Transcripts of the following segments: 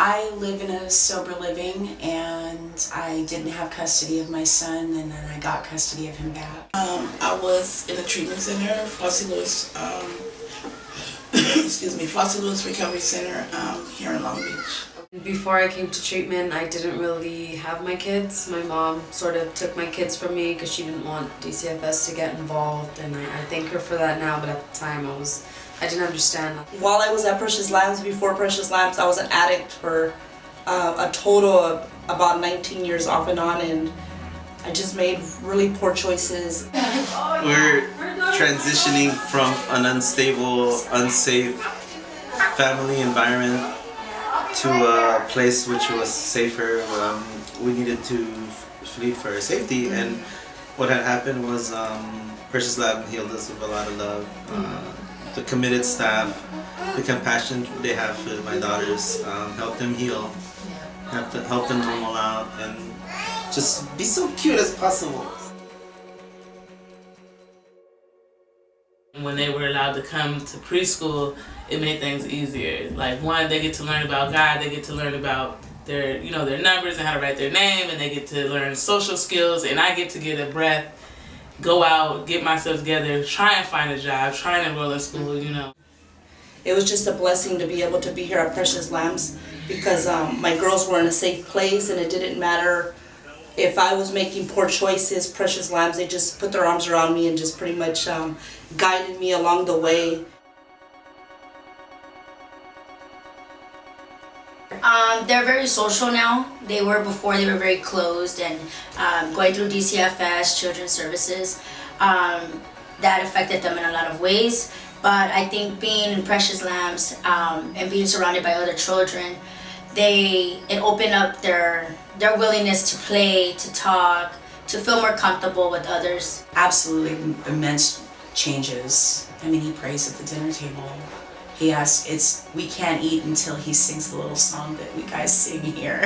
I live in a sober living, and I didn't have custody of my son, and then I got custody of him back. I was in a treatment center, Flossie Lewis, excuse me, Flossie Lewis Recovery Center here in Long Beach. Before I came to treatment, I didn't really have my kids. My mom sort of took my kids from me because she didn't want DCFS to get involved, and I thank her for that now, but at the time I didn't understand. While I was at Precious Lambs, before Precious Lambs, I was an addict for a total of about 19 years off and on, and I just made really poor choices. We're transitioning from an unstable, unsafe family environment to a place which was safer. We needed to flee for our safety, and what had happened was Precious Lab healed us with a lot of love. The committed staff, the compassion they have for my daughters, help them heal, help them normal out, and just be so cute as possible. When they were allowed to come to preschool, it made things easier. Like, one, they get to learn about God, they get to learn about their, their numbers and how to write their name, and they get to learn social skills, and I get to get a breath, go out, get myself together, try and find a job, try and enroll in school, It was just a blessing to be able to be here at Precious Lambs because my girls were in a safe place, and it didn't matter if I was making poor choices. Precious Lambs, they just put their arms around me and just pretty much guided me along the way. They're very social now. They were before, they were very closed, and going through DCFS, Children's Services, that affected them in a lot of ways. But I think being in Precious Lambs and being surrounded by other children, it opened up their willingness to play, to talk, to feel more comfortable with others. Absolutely immense changes. I mean, he prays at the dinner table. He asks, we can't eat until he sings the little song that we guys sing here.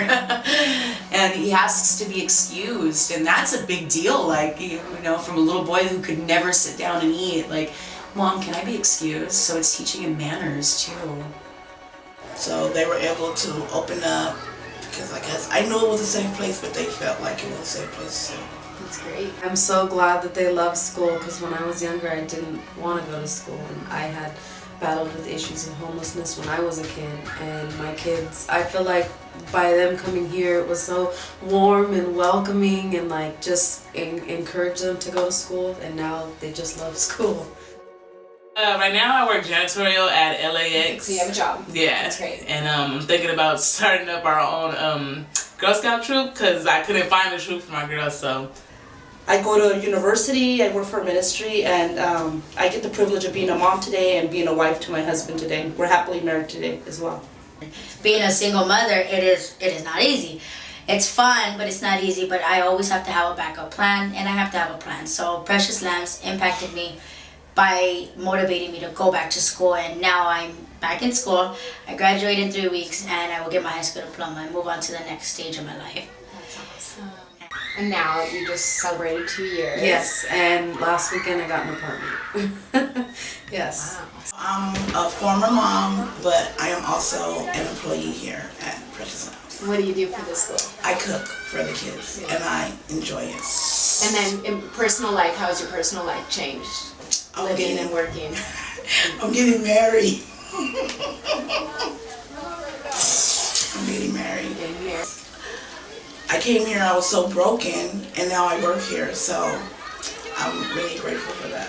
And he asks to be excused, and that's a big deal, like, from a little boy who could never sit down and eat, like, Mom, can I be excused? So it's teaching him manners too. So they were able to open up because I guess I knew it was a safe place, but they felt like it was a safe place too. That's great. I'm so glad that they love school, because when I was younger I didn't want to go to school, and I had battled with issues of homelessness when I was a kid, and my kids, I feel like by them coming here it was so warm and welcoming, and like just encouraged them to go to school, and now they just love school. Right now I work janitorial at LAX. So you have a job. Yeah. That's great. And I'm thinking about starting up our own Girl Scout troop, because I couldn't find a troop for my girls, so. I go to university, I work for a ministry, and I get the privilege of being a mom today and being a wife to my husband today. We're happily married today as well. Being a single mother, it is not easy. It's fun, but it's not easy, but I always have to have a backup plan, and I have to have a plan. So Precious Lambs impacted me by motivating me to go back to school, and now I'm back in school. I graduate in 3 weeks, and I will get my high school diploma and move on to the next stage of my life. That's awesome. And now you just celebrated 2 years. Yes, and last weekend I got an apartment. Yes. Wow. I'm a former mom, but I am also an employee here at Precious Lambs. What do you do for the school? I cook for the kids, and I enjoy it. And then in personal life, how has your personal life changed? Living and working. I'm getting married. I'm getting married. I came here, I was so broken, and now I work here, so I'm really grateful for that.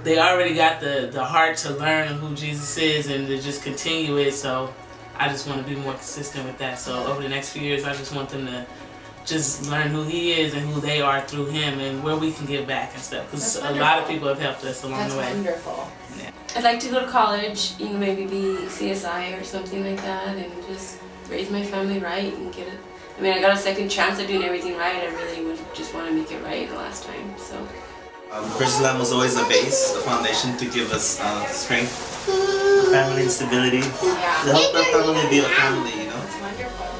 They already got the heart to learn who Jesus is and to just continue it, so I just want to be more consistent with that. So over the next few years, I just want them to just learn who he is and who they are through him, and where we can give back and stuff, because a lot of people have helped us along the way. That's wonderful. Yeah. I'd like to go to college, maybe be CSI or something like that, and just raise my family right and get it. I mean, I got a second chance at doing everything right. I really would just want to make it right the last time, so. Precious Lamb was always a base, a foundation to give us strength, family and stability, to help our family be a family, That's wonderful.